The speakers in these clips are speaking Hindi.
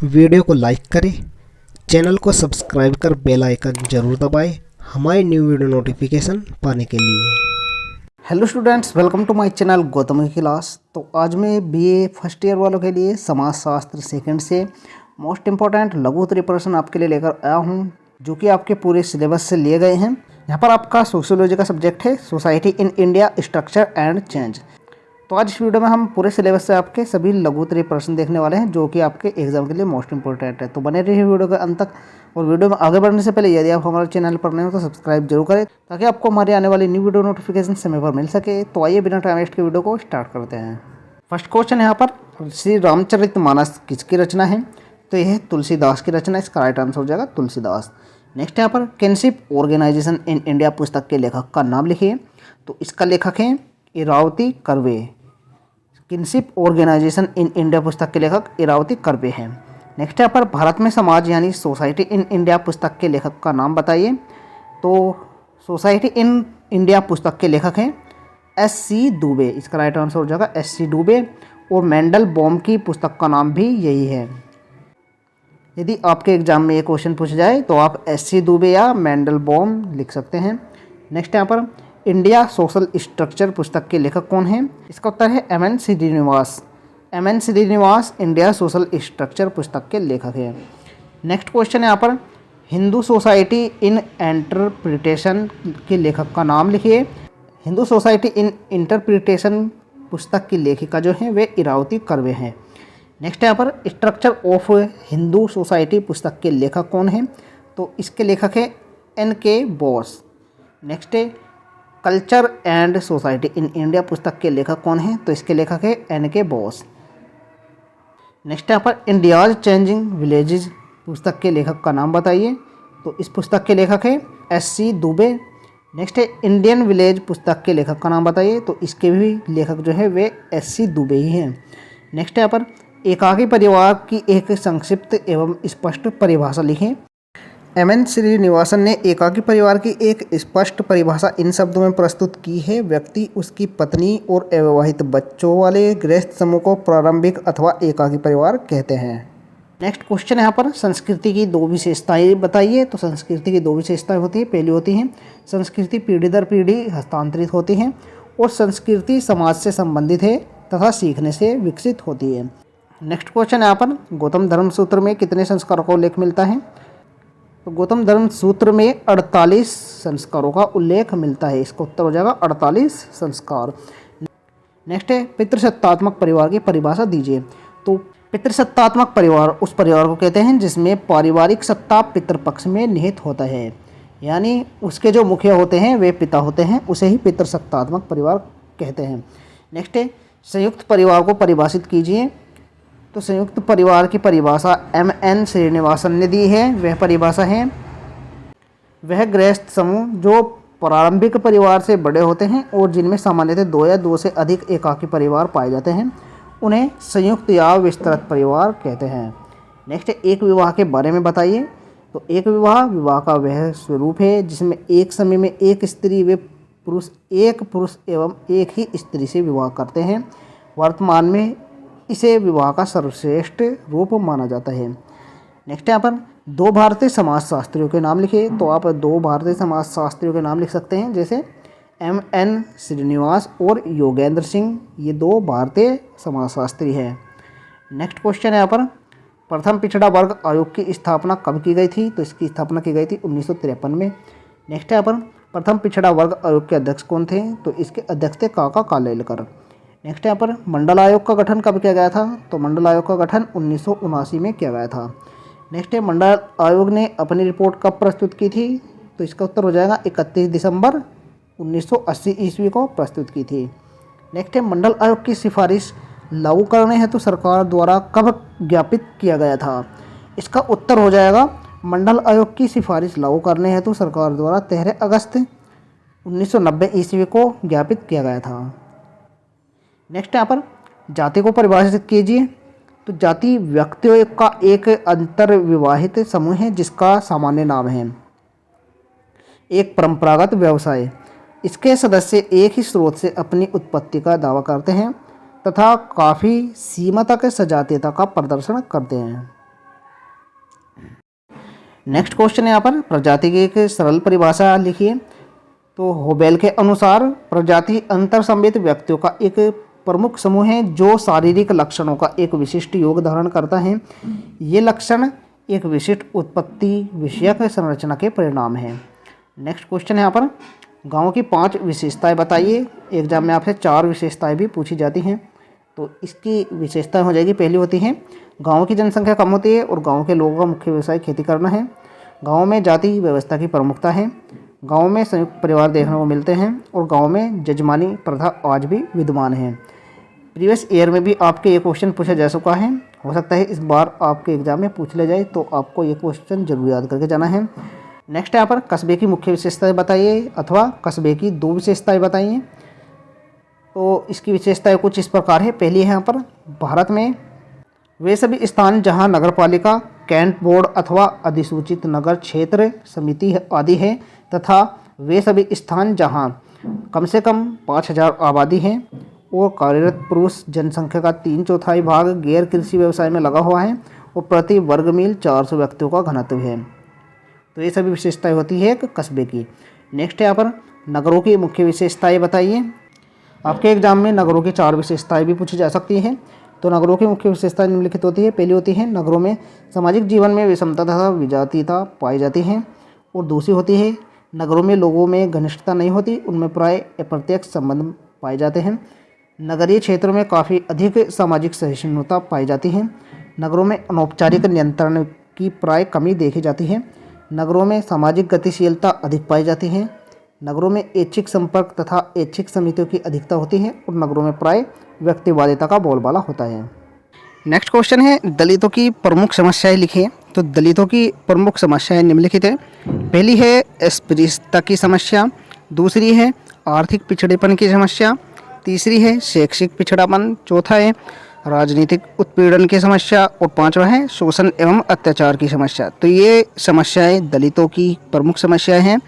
वीडियो को लाइक करें, चैनल को सब्सक्राइब कर बेल आइकन जरूर दबाएं हमारी न्यू वीडियो नोटिफिकेशन पाने के लिए। Hello students, welcome to my channel Gautam की क्लास। तो आज मैं बीए फर्स्ट ईयर वालों के लिए समाजशास्त्र सेकंड से मोस्ट इंपॉर्टेंट लघु उत्तरीय प्रश्न आपके लिए लेकर आया हूं, जो कि आपके पूरे सिलेबस से लिए गए हैं। यहाँ पर आपका सोशियोलॉजी का सब्जेक्ट है society in India, structure and change. तो आज इस वीडियो में हम पूरे सिलेबस से आपके सभी लघु उत्तरीय प्रश्न देखने वाले हैं, जो कि आपके एग्जाम के लिए मोस्ट इंपॉर्टेंट है। तो बने रहिए वीडियो के अंत तक। और वीडियो में आगे बढ़ने से पहले यदि आप हमारे चैनल पर नए हो तो सब्सक्राइब जरूर करें, ताकि आपको हमारी आने वाली न्यू वीडियो नोटिफिकेशन समय पर मिल सके। तो आइए बिना टाइम वेस्ट के वीडियो को स्टार्ट करते हैं। फर्स्ट क्वेश्चन है यहाँ पर, श्री रामचरितमानस किसकी रचना है? तो यह है तुलसीदास की रचना। इसका राइट आंसर हो जाएगा तुलसीदास। नेक्स्ट यहाँ पर, किनशिप ऑर्गेनाइजेशन इन इंडिया पुस्तक के लेखक का नाम लिखिए। तो इसका लेखक है Irawati Karve. Kinship organization in India पुस्तक के लेखक इरावती कर्वे हैं। नेक्स्ट यहाँ पर, भारत में समाज यानी सोसाइटी इन इंडिया पुस्तक के लेखक का नाम बताइए। तो सोसाइटी इन इंडिया पुस्तक के लेखक हैं एस.सी. दुबे। इसका राइट आंसर हो जाएगा एस.सी. दुबे। और मेंडल बॉम की पुस्तक का नाम भी यही है। यदि आपके एग्जाम में ये क्वेश्चन पूछ जाए तो आप एस.सी. दुबे या मेंडल बॉम लिख सकते हैं। नेक्स्ट यहाँ पर, इंडिया सोशल स्ट्रक्चर पुस्तक के लेखक कौन हैं? इसका उत्तर है M N. Srinivas. M N. Srinivas India social structure पुस्तक के लेखक हैं। नेक्स्ट क्वेश्चन है यहाँ पर, हिंदू सोसाइटी इन इंटरप्रिटेशन के लेखक का नाम लिखिए। हिंदू सोसाइटी इन इंटरप्रिटेशन पुस्तक की लेखिका जो है वे इरावती कर्वे हैं। नेक्स्ट यहाँ पर, स्ट्रक्चर ऑफ हिंदू सोसाइटी पुस्तक के लेखक कौन हैं? तो इसके लेखक है N.K. बोस। नेक्स्ट है, culture and society in India पुस्तक के लेखक कौन हैं? तो इसके लेखक है N.K. बोस। नेक्स्ट यहाँ पर, इंडियाज चेंजिंग विलेजेस पुस्तक के लेखक का नाम बताइए। तो इस पुस्तक के लेखक है एस.सी. दुबे। नेक्स्ट है, इंडियन विलेज पुस्तक के लेखक का नाम बताइए। तो इसके भी लेखक जो है वे एस.सी. दुबे ही हैं। नेक्स्ट यहाँ पर, एकाकी परिवार की एक संक्षिप्त एवं स्पष्ट परिभाषा लिखें। एम.एन. श्रीनिवासन ने एकाकी परिवार की एक स्पष्ट परिभाषा इन शब्दों में प्रस्तुत की है: व्यक्ति, उसकी पत्नी और अविवाहित बच्चों वाले गृहस्थ समूह को प्रारंभिक अथवा एकाकी परिवार कहते हैं। नेक्स्ट क्वेश्चन यहाँ पर, संस्कृति की दो विशेषताएं बताइए। तो संस्कृति की दो विशेषताएं होती है। पहली होती है संस्कृति पीढ़ी दर पीढ़ी हस्तांतरित होती है, और संस्कृति समाज से संबंधित है तथा सीखने से विकसित होती है। नेक्स्ट क्वेश्चन यहाँ पर, गौतम धर्म सूत्र में कितने संस्कारों का उल्लेख मिलता है? तो गौतम धर्म सूत्र में 48 संस्कारों का उल्लेख मिलता है। इसका उत्तर हो जाएगा 48 संस्कार। नेक्स्ट है, पितृसत्तात्मक परिवार की परिभाषा दीजिए। तो पितृसत्तात्मक परिवार उस परिवार को कहते हैं जिसमें पारिवारिक सत्ता पितृपक्ष में निहित होता है, यानी उसके जो मुखिया होते हैं वे पिता होते हैं, उसे ही पितृसत्तात्मक परिवार कहते हैं। नेक्स्ट है, संयुक्त परिवार को परिभाषित कीजिए। तो संयुक्त परिवार की परिभाषा एम.एन. श्रीनिवासन ने दी है। वह परिभाषा है, वह गृहस्थ समूह जो प्रारंभिक परिवार से बड़े होते हैं और जिनमें सामान्यतः दो या दो से अधिक एकाकी परिवार पाए जाते हैं, उन्हें संयुक्त या विस्तृत परिवार कहते हैं। नेक्स्ट, एक विवाह के बारे में बताइए। तो एक विवाह का वह स्वरूप है जिसमें एक समय में एक स्त्री व एक पुरुष एवं एक ही स्त्री से विवाह करते हैं। वर्तमान में इसे विवाह का सर्वश्रेष्ठ रूप माना जाता है। नेक्स्ट यहाँ पर, दो भारतीय समाजशास्त्रियों के नाम लिखिए। तो आप दो भारतीय समाजशास्त्रियों के नाम लिख सकते हैं, जैसे एम.एन. श्रीनिवास और योगेंद्र सिंह। ये दो भारतीय समाजशास्त्री हैं। नेक्स्ट क्वेश्चन है यहाँ पर, प्रथम पिछड़ा वर्ग आयोग की स्थापना कब की गई थी? तो इसकी स्थापना की गई थी 1953 में। नेक्स्ट यहाँ पर, प्रथम पिछड़ा वर्ग आयोग के अध्यक्ष कौन थे? तो इसके अध्यक्ष थे काका कालेलकर। नेक्स्ट यहाँ पर, मंडल आयोग का गठन कब किया गया था? तो मंडल आयोग का गठन 1979 में किया गया था। नेक्स्ट है, मंडल आयोग ने अपनी रिपोर्ट कब प्रस्तुत की थी? तो इसका उत्तर हो जाएगा 31 दिसंबर 1980 ईस्वी को प्रस्तुत की थी। नेक्स्ट है, मंडल आयोग की सिफारिश लागू करने हेतु सरकार द्वारा कब ज्ञापित किया गया था? इसका उत्तर हो जाएगा, मंडल आयोग की सिफारिश लागू करने हेतु सरकार द्वारा 13 अगस्त 1990 ईस्वी को ज्ञापित किया गया था। नेक्स्ट यहाँ पर, जाति को परिभाषित कीजिए। तो जाति व्यक्तियों का एक अंतर्विवाहित समूह है जिसका सामान्य नाम है एक परंपरागत व्यवसाय। इसके सदस्य एक ही स्रोत से अपनी उत्पत्ति का दावा करते हैं तथा काफ़ी सीमा तक सजातीयता का प्रदर्शन करते हैं। नेक्स्ट क्वेश्चन है यहाँ पर प्रजाति की एक सरल परिभाषा लिखिए। तो होबेल के अनुसार प्रजाति अंतर संबंधित व्यक्तियों का एक प्रमुख समूह है जो शारीरिक लक्षणों का एक विशिष्ट योग धारण करता है। ये लक्षण एक विशिष्ट उत्पत्ति विषयक संरचना के परिणाम है। नेक्स्ट क्वेश्चन है यहाँ पर गाँव की 5 विशेषताएं बताइए। एग्जाम में आपसे 4 विशेषताएं भी पूछी जाती हैं। तो इसकी विशेषताएं हो जाएगी, पहली होती है गाँव की जनसंख्या कम होती है और गाँव के लोगों का मुख्य व्यवसाय खेती करना है। गाँव में जाति व्यवस्था की प्रमुखता है। गांव में संयुक्त परिवार देखने को मिलते हैं और गांव में जजमानी प्रथा आज भी विद्यमान है। प्रीवियस ईयर में भी आपके ये क्वेश्चन पूछा जा चुका है, हो सकता है इस बार आपके एग्जाम में पूछ लिया जाए, तो आपको ये क्वेश्चन जरूर याद करके जाना है। नेक्स्ट यहाँ पर कस्बे की मुख्य विशेषताएं बताइए अथवा कस्बे की 2 विशेषताएं बताइए। तो इसकी विशेषताएं कुछ इस प्रकार है। पहली है यहाँ पर भारत में वे सभी स्थान जहाँ नगरपालिका, कैंट बोर्ड अथवा अधिसूचित नगर क्षेत्र समिति आदि है तथा वे सभी स्थान जहां कम से कम 5000 आबादी है और कार्यरत पुरुष जनसंख्या का 3/4 भाग गैर कृषि व्यवसाय में लगा हुआ है और प्रति वर्ग मील 400 व्यक्तियों का घनत्व है। तो ये सभी विशेषताएं होती है एक कस्बे की। नेक्स्ट यहाँ पर नगरों की मुख्य विशेषताएं बताइए। आपके एग्जाम में नगरों की 4 विशेषताएं भी पूछी जा सकती हैं। तो नगरों की मुख्य विशेषताएं निम्नलिखित होती है। पहली होती है नगरों में सामाजिक जीवन में विषमता तथा विजातीयता पाई जाती है। और दूसरी होती है नगरों में लोगों में घनिष्ठता नहीं होती, उनमें प्राय अप्रत्यक्ष संबंध पाए जाते हैं। नगरीय क्षेत्रों में काफ़ी अधिक सामाजिक सहिष्णुता पाई जाती है। नगरों में अनौपचारिक नियंत्रण की प्राय कमी देखी जाती है। नगरों में सामाजिक गतिशीलता अधिक पाई जाती है। नगरों में ऐच्छिक संपर्क तथा ऐच्छिक समितियों की अधिकता होती है और नगरों में प्राय व्यक्तिवादिता का बोलबाला होता है। नेक्स्ट क्वेश्चन है दलितों की प्रमुख समस्याएं लिखिए। तो दलितों की प्रमुख समस्याएं निम्नलिखित है। पहली है अस्पृश्यता की समस्या, दूसरी है आर्थिक पिछड़ेपन की समस्या, तीसरी है शैक्षिक पिछड़ापन, चौथा है राजनीतिक उत्पीड़न की समस्या और पांचवा है शोषण एवं अत्याचार की समस्या। तो ये समस्याएं दलितों की प्रमुख समस्याएं हैं।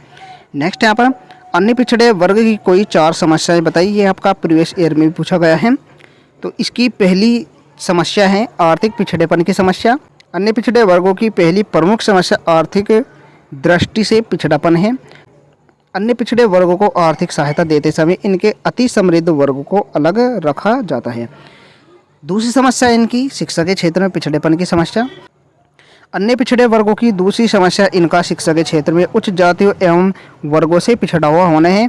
नेक्स्ट यहाँ पर अन्य पिछड़े वर्ग की कोई 4 समस्याएं बताइए। ये आपका प्रीवियस ईयर में भी पूछा गया है। तो इसकी पहली समस्या है आर्थिक पिछड़ेपन की समस्या। अन्य पिछड़े वर्गों की पहली प्रमुख समस्या आर्थिक दृष्टि से पिछड़ापन है। अन्य पिछड़े वर्गों को आर्थिक सहायता देते समय इनके अति समृद्ध वर्ग को अलग रखा जाता है। दूसरी समस्या इनकी शिक्षा के क्षेत्र में पिछड़ेपन की समस्या। अन्य पिछड़े वर्गों की दूसरी समस्या इनका शिक्षा के क्षेत्र में उच्च जातियों एवं वर्गों से पिछड़ा हुआ होना है।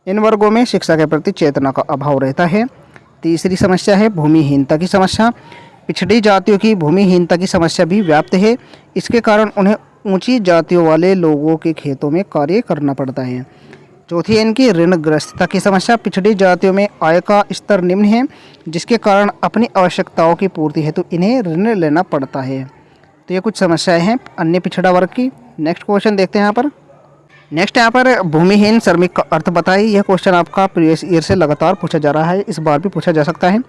इन वर्गों में शिक्षा के प्रति चेतना का अभाव रहता है। तीसरी समस्या है भूमिहीनता की समस्या। पिछड़ी जातियों की भूमिहीनता की समस्या भी व्याप्त है। इसके कारण उन्हें ऊंची जातियों वाले लोगों के खेतों में कार्य करना पड़ता है। चौथी है इनकी ऋणग्रस्तता की समस्या। पिछड़ी जातियों में आय का स्तर निम्न है जिसके कारण अपनी आवश्यकताओं की पूर्ति हेतु इन्हें ऋण लेना पड़ता है। तो ये कुछ समस्याएं हैं अन्य पिछड़ा वर्ग की। नेक्स्ट क्वेश्चन देखते हैं यहाँ पर। नेक्स्ट यहाँ पर भूमिहीन श्रमिक का अर्थ बताइए। यह क्वेश्चन आपका प्रीवियस ईयर से लगातार पूछा जा रहा है, इस बार भी पूछा जा सकता है।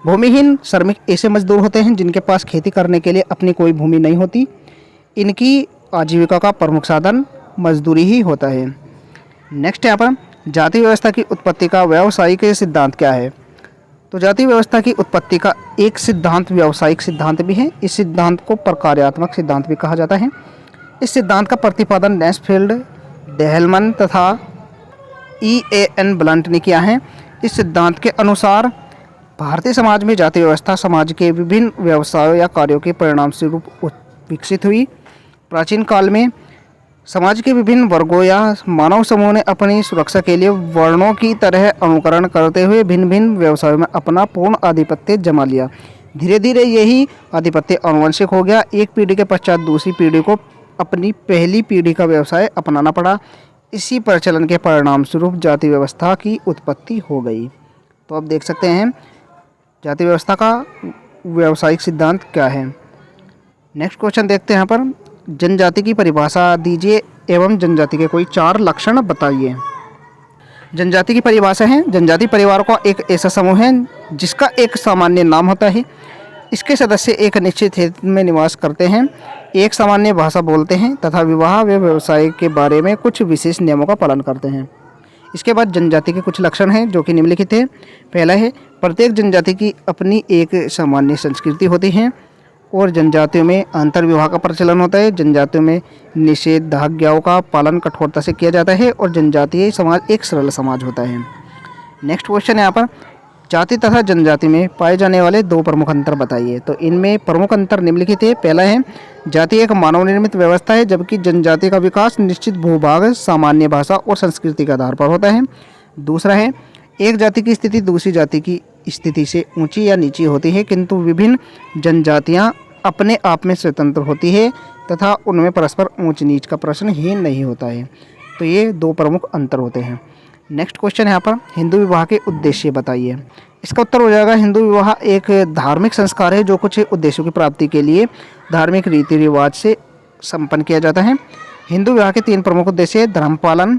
भूमिहीन श्रमिक ऐसे मजदूर होते हैं जिनके पास खेती करने के लिए अपनी कोई भूमि नहीं होती। इनकी आजीविका का प्रमुख साधन मजदूरी ही होता है। नेक्स्ट यहाँ पर जाति व्यवस्था की उत्पत्ति का व्यावसायिक सिद्धांत क्या है। तो जाति व्यवस्था की उत्पत्ति का एक सिद्धांत व्यावसायिक सिद्धांत भी है। इस सिद्धांत को प्रकार्यात्मक सिद्धांत भी कहा जाता है। इस सिद्धांत का प्रतिपादन नैसफील्ड, डेहलमन तथा E.A.N. ब्लंट ने किया है। इस सिद्धांत के अनुसार भारतीय समाज में जाति व्यवस्था समाज के विभिन्न व्यवसायों या कार्यों के परिणाम स्वरूप विकसित हुई। प्राचीन काल में समाज के विभिन्न वर्गों या मानव समूह ने अपनी सुरक्षा के लिए वर्णों की तरह अनुकरण करते हुए भिन्न भिन्न व्यवसायों में अपना पूर्ण आधिपत्य जमा लिया। धीरे धीरे यही आधिपत्य आनुवंशिक हो गया। एक पीढ़ी के पश्चात दूसरी पीढ़ी को अपनी पहली पीढ़ी का व्यवसाय अपनाना पड़ा। इसी प्रचलन के परिणाम स्वरूप जाति व्यवस्था की उत्पत्ति हो गई। तो आप देख सकते हैं जाति व्यवस्था का व्यावसायिक सिद्धांत क्या है। नेक्स्ट क्वेश्चन देखते हैं यहाँ पर। जनजाति की परिभाषा दीजिए एवं जनजाति के कोई 4 लक्षण बताइए। जनजाति की परिभाषा है जनजाति परिवार का एक ऐसा समूह है जिसका एक सामान्य नाम होता है। इसके सदस्य एक निश्चित क्षेत्र में निवास करते हैं, एक सामान्य भाषा बोलते हैं तथा विवाह व व्यवसाय के बारे में कुछ विशेष नियमों का पालन करते हैं। इसके बाद जनजाति के कुछ लक्षण हैं जो कि निम्नलिखित है। पहला है प्रत्येक जनजाति की अपनी एक सामान्य संस्कृति होती है और जनजातियों में अंतर्विवाह का प्रचलन होता है। जनजातियों में निषेधाज्ञाओं का पालन कठोरता से किया जाता है और जनजातीय समाज एक सरल समाज होता है। नेक्स्ट क्वेश्चन है यहाँ पर, जाति तथा जनजाति में पाए जाने वाले दो प्रमुख अंतर बताइए। तो इनमें प्रमुख अंतर निम्नलिखित है। पहला है, जाति एक मानव निर्मित व्यवस्था है, जबकि जनजाति का विकास निश्चित भूभाग, सामान्य भाषा और संस्कृति के आधार पर होता है। दूसरा है, एक जाति की स्थिति दूसरी जाति की स्थिति से ऊंची या नीची होती है, किंतु विभिन्न जनजातियां अपने आप में स्वतंत्र होती है तथा उनमें परस्पर ऊंच नीच का प्रश्न ही नहीं होता है। तो ये दो प्रमुख अंतर होते हैं। नेक्स्ट क्वेश्चन यहाँ पर, हिंदू विवाह के उद्देश्य बताइए। इसका उत्तर हो जाएगा, हिंदू विवाह एक धार्मिक संस्कार है जो कुछ उद्देश्यों की प्राप्ति के लिए धार्मिक रीति रिवाज से संपन्न किया जाता है। हिंदू विवाह के 3 प्रमुख उद्देश्य है, धर्म पालन,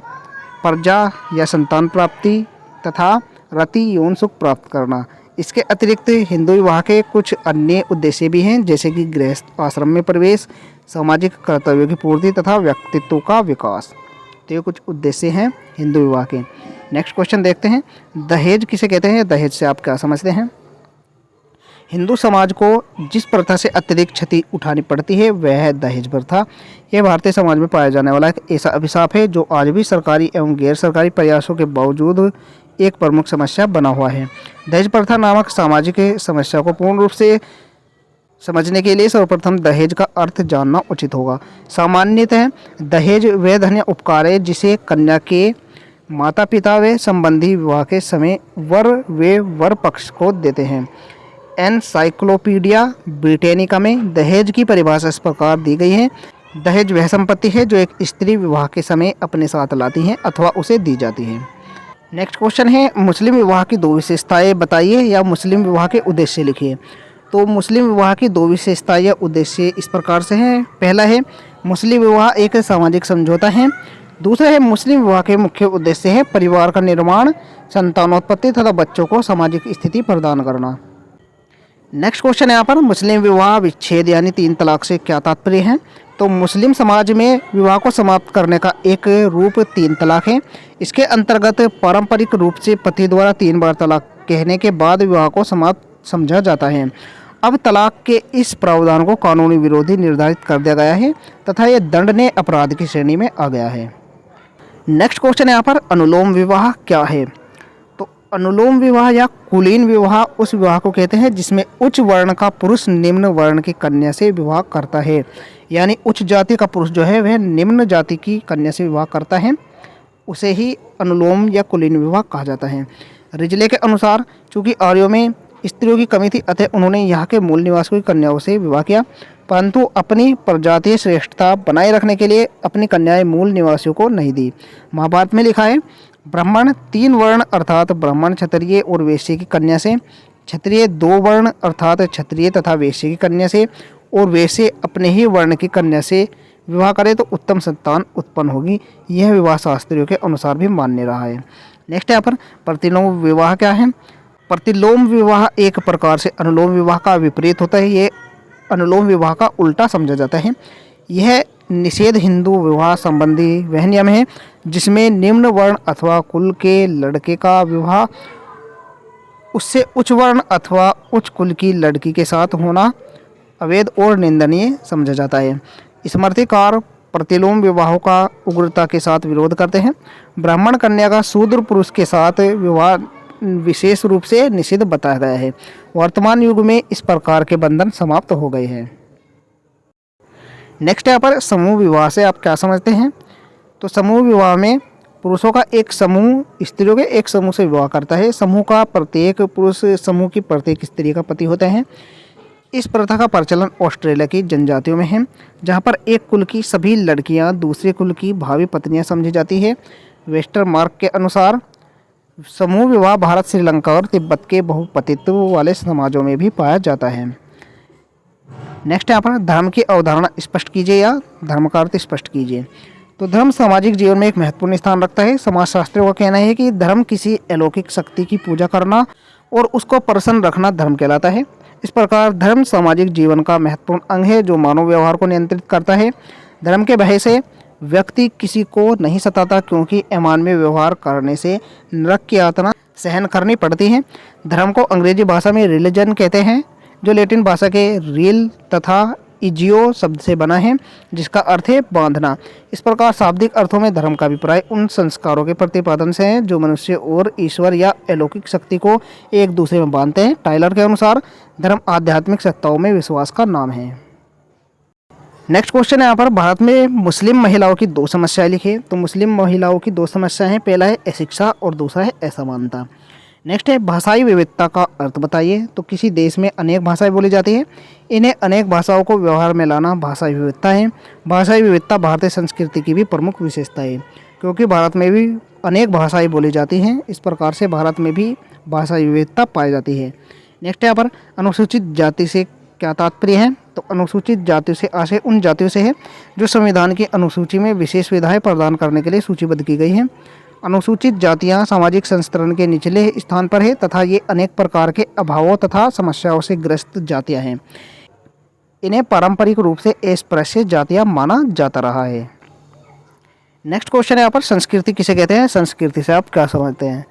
प्रजा या संतान प्राप्ति तथा रति यौन सुख प्राप्त करना। इसके अतिरिक्त हिंदू विवाह के कुछ अन्य उद्देश्य भी हैं, जैसे कि गृहस्थ आश्रम में प्रवेश, सामाजिक कर्तव्यों की पूर्ति तथा व्यक्तित्व का विकास। तो ये कुछ उद्देश्य हैं हिंदू विवाह के। नेक्स्ट क्वेश्चन देखते हैं, दहेज किसे कहते हैं? दहेज से आप क्या समझते हैं? हिंदू समाज को जिस प्रथा से अत्यधिक क्षति उठानी पड़ती है वह है दहेज प्रथा। यह भारतीय समाज में पाया जाने वाला एक ऐसा अभिशाप है जो आज भी सरकारी एवं गैर सरकारी प्रयासों के बावजूद एक प्रमुख समस्या बना हुआ है। दहेज प्रथा नामक सामाजिक समस्या को पूर्ण रूप से समझने के लिए सर्वप्रथम दहेज का अर्थ जानना उचित होगा। सामान्यतः दहेज वह धन या उपकार है जिसे कन्या के माता पिता व संबंधी विवाह के समय वर पक्ष को देते हैं। एनसाइक्लोपीडिया ब्रिटेनिका में दहेज की परिभाषा इस प्रकार दी गई है, दहेज वह संपत्ति है जो एक स्त्री विवाह के समय अपने साथ लाती है अथवा उसे दी जाती है। नेक्स्ट क्वेश्चन है, मुस्लिम विवाह की 2 विशेषताएं बताइए या मुस्लिम विवाह के उद्देश्य लिखिए। तो मुस्लिम विवाह की 2 विशेषताएं या उद्देश्य इस प्रकार से हैं। पहला है, मुस्लिम विवाह एक सामाजिक समझौता है। दूसरा है, मुस्लिम विवाह के मुख्य उद्देश्य है परिवार का निर्माण, संतानोत्पत्ति तथा बच्चों को सामाजिक स्थिति प्रदान करना। नेक्स्ट क्वेश्चन है यहाँ पर, मुस्लिम विवाह विच्छेद यानी 3 तलाक से क्या तात्पर्य है? तो मुस्लिम समाज में विवाह को समाप्त करने का एक रूप 3 तलाक है। इसके अंतर्गत पारंपरिक रूप से पति द्वारा 3 बार तलाक कहने के बाद विवाह को समाप्त समझा जाता है। अब तलाक के इस प्रावधान को कानूनी विरोधी निर्धारित कर दिया गया है तथा यह दंडनीय अपराध की श्रेणी में आ गया है। नेक्स्ट क्वेश्चन है यहाँ पर, अनुलोम विवाह क्या है? तो अनुलोम विवाह या कुलीन विवाह उस विवाह को कहते हैं जिसमें उच्च वर्ण का पुरुष निम्न वर्ण की कन्या से विवाह करता है। यानी उच्च जाति का पुरुष जो है वह निम्न जाति की कन्या से विवाह करता है, उसे ही अनुलोम या कुलीन विवाह कहा जाता है। रिजले के अनुसार चूंकि आर्यों में स्त्रियों की कमी थी अतः उन्होंने यहाँ के मूल निवासियों की कन्याओं से विवाह किया, परंतु अपनी प्रजातीय श्रेष्ठता बनाए रखने के लिए अपनी कन्याएं मूल निवासियों को नहीं दी। महाभारत में लिखा है, ब्राह्मण 3 वर्ण अर्थात ब्राह्मण, क्षत्रिय और वैश्य की कन्या से, क्षत्रिय 2 वर्ण अर्थात क्षत्रिय तथा वैश्य की कन्या से और वैश्य अपने ही वर्ण की कन्या से विवाह करे तो उत्तम संतान उत्पन्न होगी। यह विवाह शास्त्रियों के अनुसार भी मान्य रहा है। नेक्स्ट यहाँ पर, प्रतिलोम विवाह क्या है? प्रतिलोम विवाह एक प्रकार से अनुलोम विवाह का विपरीत होता है। ये अनुलोम विवाह का उल्टा समझा जाता है। यह निषेध हिंदू विवाह संबंधी वह नियम है जिसमें निम्न वर्ण अथवा कुल के लड़के का विवाह उससे उच्च वर्ण अथवा उच्च कुल की लड़की के साथ होना अवैध और निंदनीय समझा जाता है। स्मृतिकार प्रतिलोम विवाहों का उग्रता के साथ विरोध करते हैं। ब्राह्मण कन्या का शूद्र पुरुष के साथ विवाह विशेष रूप से निषिद्ध बताया गया है। वर्तमान युग में इस प्रकार के बंधन समाप्त हो गए हैं। नेक्स्ट यहाँ पर, समूह विवाह से आप क्या समझते हैं? तो समूह विवाह में पुरुषों का एक समूह स्त्रियों के एक समूह से विवाह करता है। समूह का प्रत्येक पुरुष समूह की प्रत्येक स्त्री का पति होता है। इस प्रथा का प्रचलन ऑस्ट्रेलिया की जनजातियों में है, जहाँ पर एक कुल की सभी लड़कियाँ दूसरे कुल की भावी पत्नियाँ समझी जाती है। वेस्टरमार्क के अनुसार समूह विवाह भारत, श्रीलंका और तिब्बत के बहुपतित्व वाले समाजों में भी पाया जाता है। नेक्स्ट यहाँ पर, धर्म की अवधारणा स्पष्ट कीजिए या धर्म का अर्थ स्पष्ट कीजिए। तो धर्म सामाजिक जीवन में एक महत्वपूर्ण स्थान रखता है। समाजशास्त्रियों का कहना है कि धर्म किसी अलौकिक शक्ति की पूजा करना और उसको प्रसन्न रखना धर्म कहलाता है। इस प्रकार धर्म सामाजिक जीवन का महत्वपूर्ण अंग है जो मानव व्यवहार को नियंत्रित करता है। धर्म के भय से व्यक्ति किसी को नहीं सताता, क्योंकि अमानवीय व्यवहार करने से नरक की यातना सहन करनी पड़ती है। धर्म को अंग्रेजी भाषा में रिलीजन कहते हैं जो लैटिन भाषा के रिल तथा इजियो शब्द से बना है, जिसका अर्थ है बांधना। इस प्रकार शाब्दिक अर्थों में धर्म का अभिप्राय उन संस्कारों के प्रतिपादन से है जो मनुष्य और ईश्वर या अलौकिक शक्ति को एक दूसरे में बांधते हैं। टाइलर के अनुसार धर्म आध्यात्मिक सत्ताओं में विश्वास का नाम है। नेक्स्ट क्वेश्चन है यहाँ पर, भारत में मुस्लिम महिलाओं की 2 समस्याएं लिखिए। तो मुस्लिम महिलाओं की 2 समस्याएं हैं, पहला है अशिक्षा और दूसरा है असमानता। नेक्स्ट है भाषाई विविधता का अर्थ बताइए। तो किसी देश में अनेक भाषाएं बोली जाती हैं, इन्हें अनेक भाषाओं को व्यवहार में लाना भाषाई विविधता है। भाषाई विविधता भारतीय संस्कृति की भी प्रमुख विशेषता है, क्योंकि भारत में भी अनेक भाषाएं बोली जाती हैं, इस प्रकार से भारत में भी भाषाई विविधता पाई जाती है। नेक्स्ट यहाँ पर अनुसूचित जाति से क्या तात्पर्य है। तो अनुसूचित जाति से आशय उन जातियों से है जो संविधान की अनुसूची में विशेष सुविधाएं प्रदान करने के लिए सूचीबद्ध की गई हैं। अनुसूचित जातियां सामाजिक संस्तरण के निचले स्थान पर है तथा ये अनेक प्रकार के अभावों तथा समस्याओं से ग्रस्त जातियां हैं। इन्हें पारंपरिक रूप से अस्पृश्य जातियां माना जाता रहा है। नेक्स्ट क्वेश्चन है यहाँ पर, संस्कृति किसे कहते हैं। संस्कृति से आप क्या समझते हैं।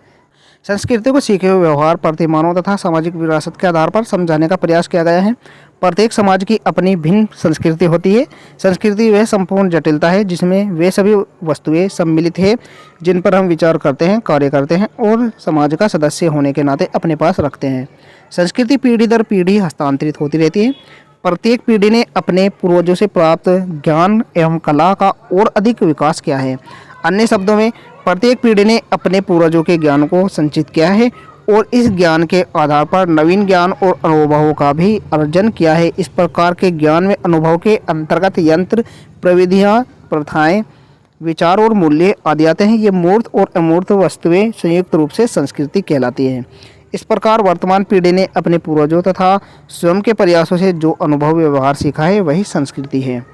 संस्कृति को सीखे हुए व्यवहार, प्रतिमानों तथा सामाजिक विरासत के आधार पर समझाने का प्रयास किया गया है। प्रत्येक समाज की अपनी भिन्न संस्कृति होती है। संस्कृति वह संपूर्ण जटिलता है जिसमें वे सभी वस्तुएं सम्मिलित है जिन पर हम विचार करते हैं, कार्य करते हैं और समाज का सदस्य होने के नाते अपने पास रखते हैं। संस्कृति पीढ़ी दर पीढ़ी हस्तांतरित होती रहती है। प्रत्येक पीढ़ी ने अपने पूर्वजों से प्राप्त ज्ञान एवं कला का और अधिक विकास किया है। अन्य शब्दों में, प्रत्येक पीढ़ी ने अपने पूर्वजों के ज्ञान को संचित किया है और इस ज्ञान के आधार पर नवीन ज्ञान और अनुभवों का भी अर्जन किया है। इस प्रकार के ज्ञान में अनुभव के अंतर्गत यंत्र, प्रविधियाँ, प्रथाएं, विचार और मूल्य आदि आते हैं। ये मूर्त और अमूर्त वस्तुएं संयुक्त रूप से संस्कृति कहलाती हैं। इस प्रकार वर्तमान पीढ़ी ने अपने पूर्वजों तथा स्वयं के प्रयासों से जो अनुभव व्यवहार सीखा है वही संस्कृति है।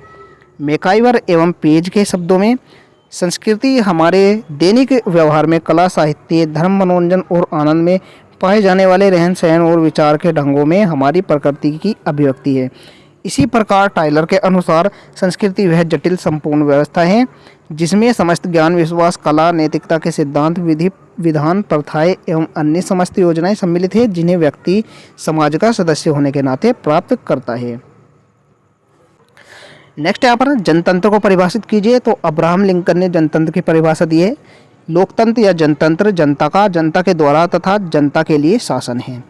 मैकाइवर एवं पेज के शब्दों में, संस्कृति हमारे दैनिक व्यवहार में कला, साहित्य, धर्म, मनोरंजन और आनंद में पाए जाने वाले रहन सहन और विचार के ढंगों में हमारी प्रकृति की अभिव्यक्ति है। इसी प्रकार टाइलर के अनुसार संस्कृति वह जटिल संपूर्ण व्यवस्था है जिसमें समस्त ज्ञान, विश्वास, कला, नैतिकता के सिद्धांत, विधि विधान, प्रथाएं एवं अन्य समस्त योजनाएं सम्मिलित है जिन्हें व्यक्ति समाज का सदस्य होने के नाते प्राप्त करता है। नेक्स्ट यहाँ पर जनतंत्र को परिभाषित कीजिए। तो अब्राहम लिंकन ने जनतंत्र की परिभाषा दी है, लोकतंत्र या जनतंत्र जनता का, जनता के द्वारा तथा जनता के लिए शासन है।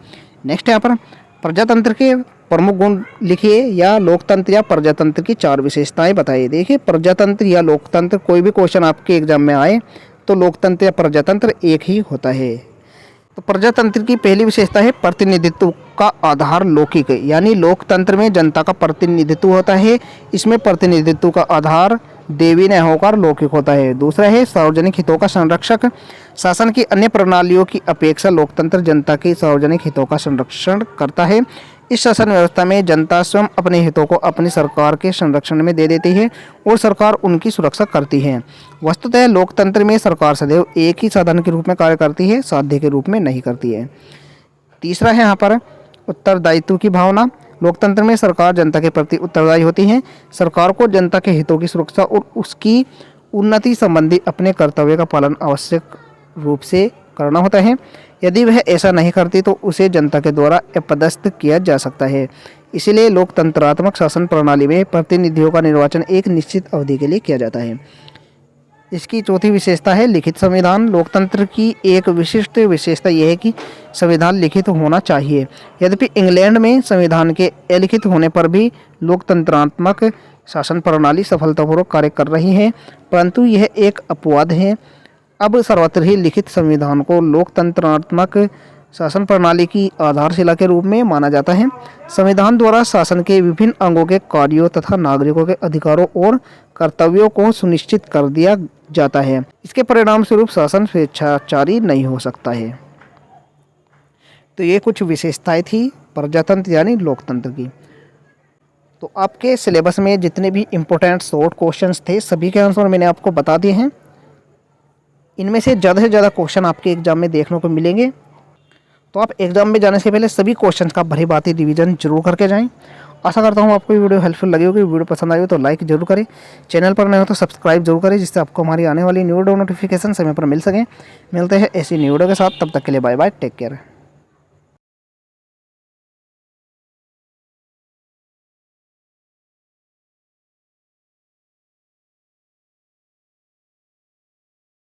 नेक्स्ट यहाँ पर प्रजातंत्र के प्रमुख गुण लिखिए या लोकतंत्र या प्रजातंत्र की 4 विशेषताएं बताइए। देखिए, प्रजातंत्र या लोकतंत्र, कोई भी क्वेश्चन आपके एग्जाम में आए तो लोकतंत्र या प्रजातंत्र एक ही होता है। तो प्रजातंत्र की पहली विशेषता है प्रतिनिधित्व का आधार लौकिक, यानी लोकतंत्र में जनता का प्रतिनिधित्व होता है। इसमें प्रतिनिधित्व का आधार देवी न होकर लौकिक होता है। दूसरा है सार्वजनिक हितों का संरक्षक। शासन की अन्य प्रणालियों की अपेक्षा लोकतंत्र जनता के सार्वजनिक हितों का संरक्षण करता है। इस शासन व्यवस्था में जनता स्वयं अपने हितों को अपनी सरकार के संरक्षण में दे देती है और सरकार उनकी सुरक्षा करती है। वस्तुतः लोकतंत्र में सरकार सदैव एक ही साधन के रूप में कार्य करती है, साध्य के रूप में नहीं करती है। तीसरा है यहाँ पर उत्तरदायित्व की भावना। लोकतंत्र में सरकार जनता के प्रति उत्तरदायी होती है। सरकार को जनता के हितों की सुरक्षा और उसकी उन्नति संबंधी अपने कर्तव्य का पालन आवश्यक रूप से करना होता है। यदि वह ऐसा नहीं करती तो उसे जनता के द्वारा अपदस्थ किया जा सकता है। इसलिए लोकतंत्रात्मक शासन प्रणाली में प्रतिनिधियों का निर्वाचन एक निश्चित अवधि के लिए किया जाता है। इसकी चौथी विशेषता है लिखित संविधान। लोकतंत्र की एक विशिष्ट विशेषता यह है कि संविधान लिखित होना चाहिए। यद्यपि इंग्लैंड में संविधान के अलिखित होने पर भी लोकतंत्रात्मक शासन प्रणाली सफलतापूर्वक कार्य कर रही है, परंतु यह एक अपवाद है। अब सर्वत्र ही लिखित संविधान को लोकतंत्रात्मक शासन प्रणाली की आधारशिला के रूप में माना जाता है। संविधान द्वारा शासन के विभिन्न अंगों के कार्यों तथा नागरिकों के अधिकारों और कर्तव्यों को सुनिश्चित कर दिया जाता है। इसके परिणाम स्वरूप शासन स्वेच्छाचारी नहीं हो सकता है। तो ये कुछ विशेषताएं थी प्रजातंत्र यानी लोकतंत्र की। तो आपके सिलेबस में जितने भी इम्पोर्टेंट शॉर्ट क्वेश्चंस थे सभी के आंसर मैंने आपको बता दिए हैं। इनमें से ज़्यादा क्वेश्चन आपके एग्जाम में देखने को मिलेंगे। तो आप एग्जाम में जाने से पहले सभी क्वेश्चंस का भली भांति रिवीजन जरूर करके जाएं। आशा करता हूँ आपको ये वीडियो हेल्पफुल लगी होगी। वीडियो पसंद आई हो तो लाइक जरूर करें, चैनल पर नए हो तो सब्सक्राइब जरूर करें, जिससे आपको हमारी आने वाली न्यू वीडियो नोटिफिकेशन समय पर मिल सके। मिलते हैं ऐसी न्यू वीडियो के साथ, तब तक के लिए बाय बाय, टेक केयर।